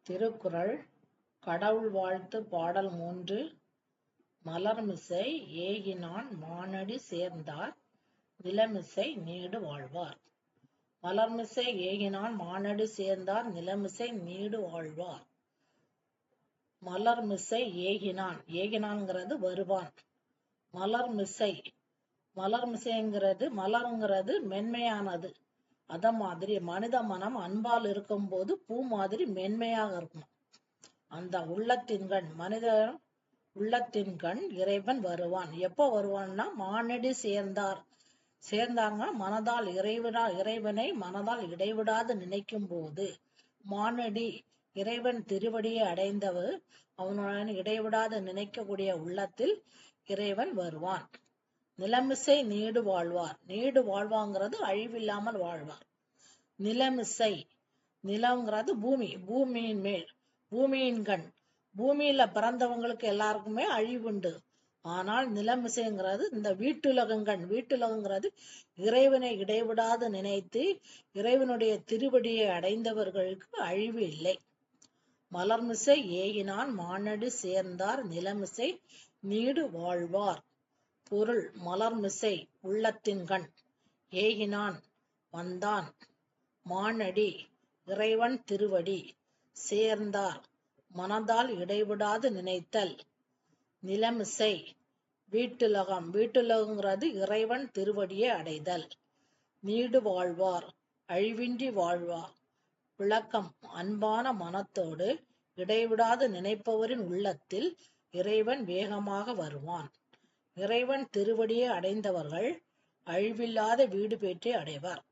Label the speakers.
Speaker 1: திருக்குறள் கடவுள் வாழ்த்து பாடல் 3. மலர்மிசை ஏகினான் மானடி சேர்ந்தார் நிலமிசை நீடு வாழ்வார். மலர்மிசை ஏகினான் மானடி சேர்ந்தார் நிலமிசை நீடு வாழ்வார். மலர்மிசை ஏகினான், ஏகினான்ங்கிறது வருவான். மலருங்கிறது மென்மையானது. அத மாதிரி மனித மனம் அன்பால் இருக்கும்போது பூ மாதிரி மென்மையாக இருக்கும். அந்த மனித உள்ளத்தின் கண் இறைவன் வருவான். எப்போ வருவான்னா, மானடி சேர்ந்தாங்க மனதால் இறைவனை மனதால் இடைவிடாது நினைக்கும் போது. மானடி இறைவன் திருவடியை அடைந்தவர் அவனுடன் இடைவிடாது நினைக்கக்கூடிய உள்ளத்தில் இறைவன் வருவான். நிலமிசை நீடு வாழ்வார். நீடு வாழ்வாங்கிறது அழிவில்லாமல் வாழ்வார். நிலமிசை, நிலம்ங்கிறது பூமி, பூமியின் மேல், பூமியின் கண். பூமியில பிறந்தவங்களுக்கு எல்லாருக்குமே அழிவுண்டு. ஆனால் நிலமிசைங்கிறது இந்த வீட்டுலகங்கிறது இறைவனை இடைவிடாது நினைத்து இறைவனுடைய திருவடியை அடைந்தவர்களுக்கு அழிவு இல்லை. மலர்மிசை ஏகினான் மானடி சேர்ந்தார் நிலமிசை நீடு வாழ்வார். பொருள்: மலர்மிசை உள்ளத்தின் கண், ஏகினான் வந்தான், மானடி இறைவன் திருவடி, சேர்ந்தார் மனதால் இடைவிடாது நினைத்தல், நிலமிசை வீட்டுலகங்கிறது இறைவன் திருவடியை அடைதல், நீடு வாழ்வார் அழிவின்றி வாழ்வார். விளக்கம்: அன்பான மனத்தோடு இடைவிடாது நினைப்பவரின் உள்ளத்தில் இறைவன் வேகமாக வருவான். இறைவன் திருவடியை அடைந்தவர்கள் அழிவில்லாத வீடு பேற்றை அடைவர்.